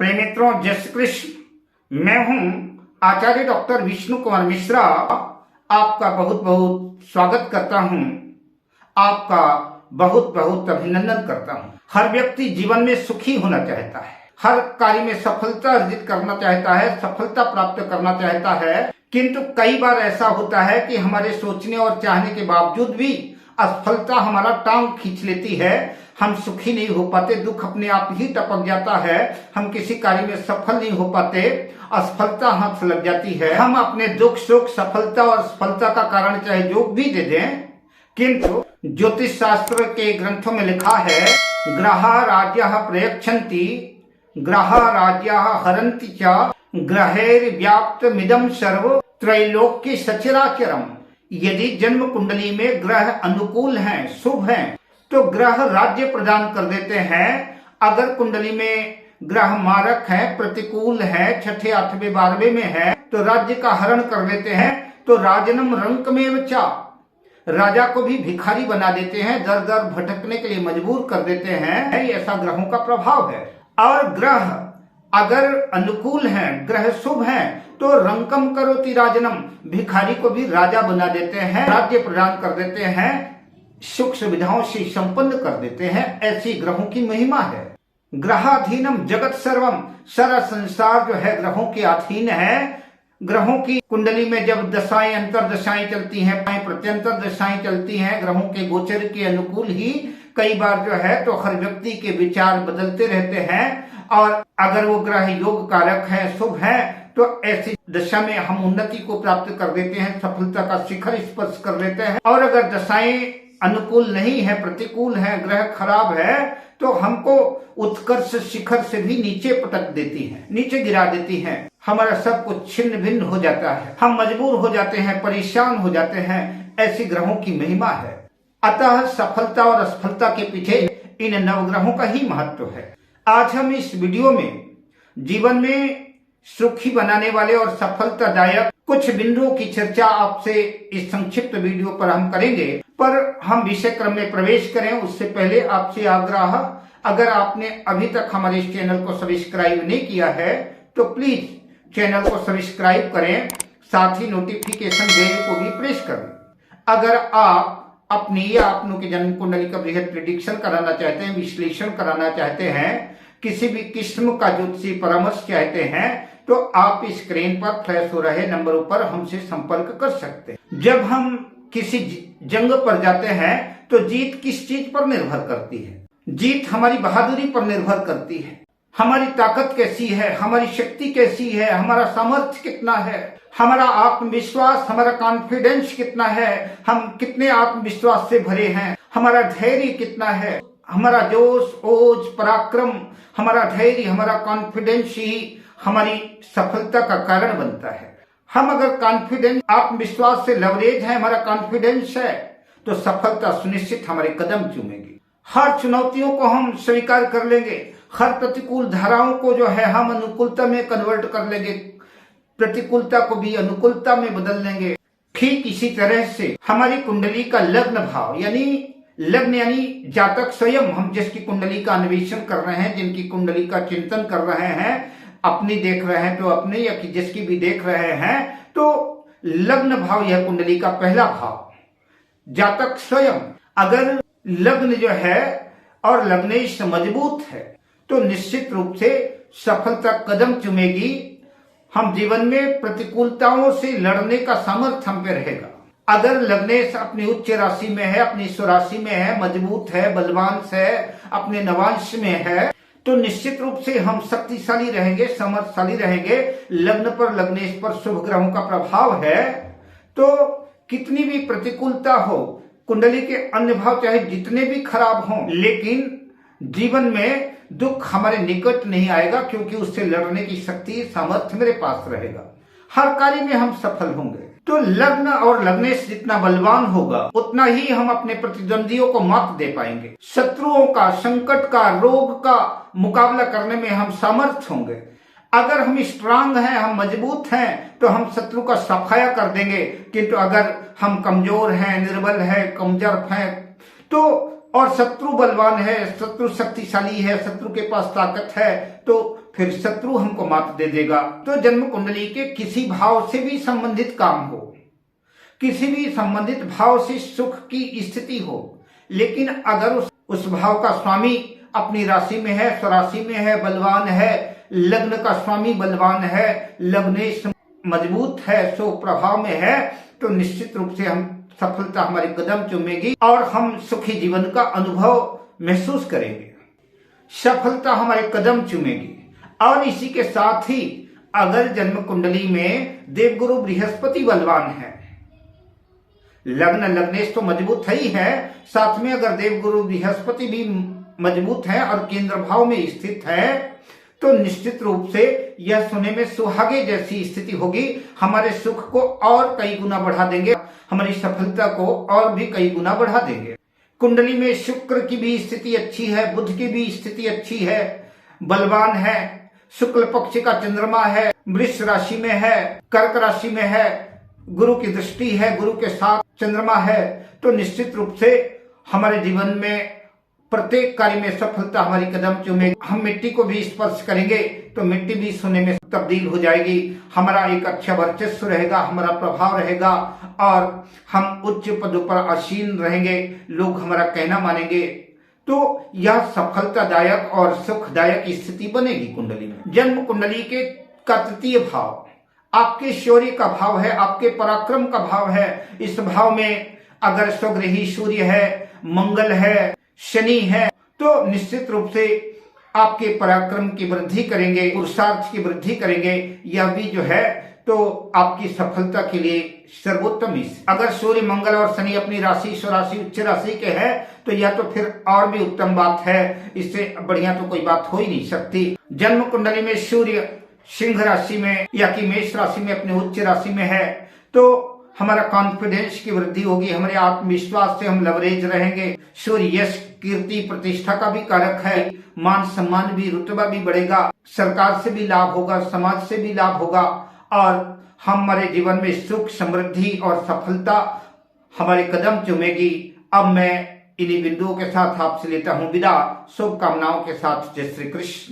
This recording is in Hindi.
प्रिय मित्रों, जय श्री कृष्ण। मैं हूं आचार्य डॉक्टर विष्णु कुमार मिश्रा। आपका बहुत बहुत स्वागत करता हूं, आपका बहुत बहुत अभिनंदन करता हूं। हर व्यक्ति जीवन में सुखी होना चाहता है, हर कार्य में सफलता अर्जित करना चाहता है, सफलता प्राप्त करना चाहता है। किंतु कई बार ऐसा होता है कि हमारे सोचने और चाहने के बावजूद भी असफलता हमारा टांग खींच लेती है। हम सुखी नहीं हो पाते, दुख अपने आप ही टपक जाता है, हम किसी कार्य में सफल नहीं हो पाते, असफलता हाथ लग जाती है। हम अपने दुख सुख, सफलता और असफलता का कारण चाहे जो भी दे दें, किंतु ज्योतिष शास्त्र के ग्रंथों में लिखा है, ग्रहा राज्यः प्रयच्छन्ति, ग्रहा राज्यः हरन्ति च, ग्रहेर्व्याप्तमिदं सर्व त्रैलोक्य सचराचरम। यदि जन्म कुंडली में ग्रह अनुकूल हैं, शुभ हैं, तो ग्रह राज्य प्रदान कर देते हैं। अगर कुंडली में ग्रह मारक है, प्रतिकूल है, छठे आठवें 12वें में है, तो राज्य का हरण कर देते हैं। तो राजनम रंकमेव च, राजा को भी भिखारी बना देते हैं, दर दर भटकने के लिए मजबूर कर देते हैं। ऐसा ग्रहों का प्रभाव है। और ग्रह अगर अनुकूल हैं, ग्रह शुभ हैं, तो रंकम करोति राजनम, भिखारी को भी राजा बना देते हैं, राज्य प्रदान कर देते हैं, सुख सुविधाओं से संपन्न कर देते हैं। ऐसी ग्रहों की महिमा है। ग्रहाधीनम जगत सर्वम, सारा संसार जो है ग्रहों के अधीन है। ग्रहों की कुंडली में जब दशाएं अंतर दशाएं चलती हैं, प्रत्यंतर दशाएं चलती हैं, ग्रहों के गोचर के अनुकूल ही कई बार जो है तो हर व्यक्ति के विचार बदलते रहते हैं। और अगर वो ग्रह योग कारक है, शुभ है, तो ऐसी दशा में हम उन्नति को प्राप्त कर देते हैं, सफलता का शिखर स्पर्श कर लेते हैं। और अगर दशाएं अनुकूल नहीं है, प्रतिकूल है, ग्रह खराब है, तो हमको उत्कर्ष शिखर से भी नीचे पटक देती हैं, नीचे गिरा देती हैं। हमारा सब कुछ छिन्न भिन्न हो जाता है, हम मजबूर हो जाते हैं, परेशान हो जाते हैं। ऐसी ग्रहों की महिमा है। अतः सफलता और असफलता के पीछे इन नवग्रहों का ही महत्व है। आज हम इस वीडियो में जीवन में सुखी बनाने वाले और सफलतादायक कुछ बिंदुओं की चर्चा आपसे इस संक्षिप्त वीडियो पर हम करेंगे। पर हम विषय क्रम में प्रवेश करें उससे पहले आपसे आग्रह, अगर आपने अभी तक हमारे इस चैनल को सब्सक्राइब नहीं किया है तो प्लीज चैनल को सब्सक्राइब करें, साथ ही नोटिफिकेशन बेल को भी प्रेस करें। अगर आप अपनी या अपनों की जन्म कुंडली का बृहद प्रेडिक्शन कराना चाहते हैं, विश्लेषण कराना चाहते हैं, किसी भी किस्म का ज्योतिषी परामर्श चाहते हैं, तो आप स्क्रीन पर फ्लैश हो रहे नंबरों पर हमसे संपर्क कर सकते हैं। जब हम किसी जंग पर जाते हैं तो जीत किस चीज पर निर्भर करती है? जीत हमारी बहादुरी पर निर्भर करती है। हमारी ताकत कैसी है, हमारी शक्ति कैसी है, हमारा सामर्थ्य कितना है, हमारा आत्मविश्वास, हमारा कॉन्फिडेंस कितना है, हम कितने आत्मविश्वास से भरे हैं, हमारा धैर्य कितना है, हमारा जोश ओज पराक्रम, हमारा धैर्य, हमारा कॉन्फिडेंस ही हमारी सफलता का कारण बनता है। हम अगर कॉन्फिडेंस, आत्मविश्वास से लवरेज है, हमारा कॉन्फिडेंस है, तो सफलता सुनिश्चित हमारे कदम चूमेगी। हर चुनौतियों को हम स्वीकार कर लेंगे, हर प्रतिकूल धाराओं को जो है हम अनुकूलता में कन्वर्ट कर लेंगे, प्रतिकूलता को भी अनुकूलता में बदल लेंगे। ठीक इसी तरह से हमारी कुंडली का लग्न भाव लग्न यानी जातक स्वयं, हम जिसकी कुंडली का अन्वेषण कर रहे हैं, जिनकी कुंडली का चिंतन कर रहे हैं, अपनी देख रहे हैं तो अपने, या कि जिसकी भी देख रहे हैं, तो लग्न भाव यह कुंडली का पहला भाव। जातक स्वयं अगर लग्न जो है और लग्नेश मजबूत है तो निश्चित रूप से सफलता कदम चूमेगी। हम जीवन में प्रतिकूलताओं से लड़ने का सामर्थ्य हम पे रहेगा। अगर लग्नेश अपनी उच्च राशि में है, अपनी स्वराशि में है, मजबूत है, बलवान है, अपने नवांश में है, तो निश्चित रूप से हम शक्तिशाली रहेंगे, समर्थशाली रहेंगे। लग्न पर, लग्नेश पर शुभ ग्रहों का प्रभाव है, तो कितनी भी प्रतिकूलता हो, कुंडली के अन्य भाव चाहे जितने भी खराब हों, लेकिन जीवन में दुख हमारे निकट नहीं आएगा, क्योंकि उससे लड़ने की शक्ति, सामर्थ्य मेरे पास रहेगा। हर कार्य में हम सफल होंगे। तो लग्न और लग्नेश जितना बलवान होगा उतना ही हम अपने प्रतिद्वंदियों को मात दे पाएंगे। शत्रुओं का, संकट का, रोग का मुकाबला करने में हम समर्थ होंगे। अगर हम स्ट्रांग हैं, हम मजबूत हैं, तो हम शत्रु का सफाया कर देंगे। किंतु अगर हम कमजोर हैं, निर्बल हैं, कमजोर हैं, तो और शत्रु बलवान है, शत्रु शक्तिशाली है, शत्रु के पास ताकत है, तो फिर शत्रु हमको मात दे देगा। तो जन्म कुंडली के किसी भाव से भी संबंधित काम हो, किसी भी संबंधित भाव से सुख की स्थिति हो, लेकिन अगर उस भाव का स्वामी अपनी राशि में है, स्वराशि में है, बलवान है, लग्न का स्वामी बलवान है, लग्नेश मजबूत है, सो प्रभाव में है, तो निश्चित रूप से हम सफलता हमारे कदम चूमेगी और हम सुखी जीवन का अनुभव महसूस करेंगे, सफलता हमारे कदम चूमेगी। और इसी के साथ ही अगर जन्म कुंडली में देवगुरु बृहस्पति बलवान है, लग्न लग्नेश तो मजबूत है ही है, साथ में अगर देवगुरु बृहस्पति भी मजबूत है और केंद्र भाव में स्थित है, तो निश्चित रूप से यह सोने में सुहागे जैसी स्थिति होगी। हमारे सुख को और कई गुना बढ़ा देंगे, हमारी सफलता को और भी कई गुना बढ़ा देंगे। कुंडली में शुक्र की भी स्थिति अच्छी है, बुध की भी स्थिति अच्छी है, बलवान है, शुक्ल पक्ष का चंद्रमा है, वृष राशि में है, कर्क राशि में है, गुरु की दृष्टि है, गुरु के साथ चंद्रमा है, तो निश्चित रूप से हमारे जीवन में प्रत्येक कार्य में सफलता हमारी कदम चूमेगी। हम मिट्टी को भी स्पर्श करेंगे तो मिट्टी भी सोने में तब्दील हो जाएगी। हमारा एक अच्छा वर्चस्व रहेगा, हमारा प्रभाव रहेगा और हम उच्च पदों पर आसीन रहेंगे, लोग हमारा कहना मानेंगे। तो यह सफलतादायक और सुखदायक स्थिति बनेगी कुंडली में। जन्म कुंडली के का तृतीय भाव आपके शौर्य का भाव है, आपके पराक्रम का भाव है। इस भाव में अगर स्वग्रही सूर्य है, मंगल है, शनि है, तो निश्चित रूप से आपके पराक्रम की वृद्धि करेंगे, पुरुषार्थ की वृद्धि करेंगे। यह भी जो है तो आपकी सफलता के लिए सर्वोत्तम। अगर सूर्य मंगल और शनि अपनी राशि स्वराशि उच्च राशि के हैं तो यह तो फिर और भी उत्तम बात है, इससे बढ़िया तो कोई बात हो ही नहीं सकती। जन्म कुंडली में सूर्य सिंह राशि में या कि मेष राशि में अपने उच्च राशि में है, तो हमारा कॉन्फिडेंस की वृद्धि होगी, हमारे आत्मविश्वास से हम लवरेज रहेंगे। सूर्य यश कीर्ति प्रतिष्ठा का भी कारक है, मान सम्मान भी, रुतबा भी बढ़ेगा, सरकार से भी लाभ होगा, समाज से भी लाभ होगा और हमारे जीवन में सुख समृद्धि और सफलता हमारे कदम चूमेगी। अब मैं इन्हीं बिंदुओं के साथ आपसे लेता हूं विदा, शुभकामनाओं के साथ। जय श्री कृष्ण।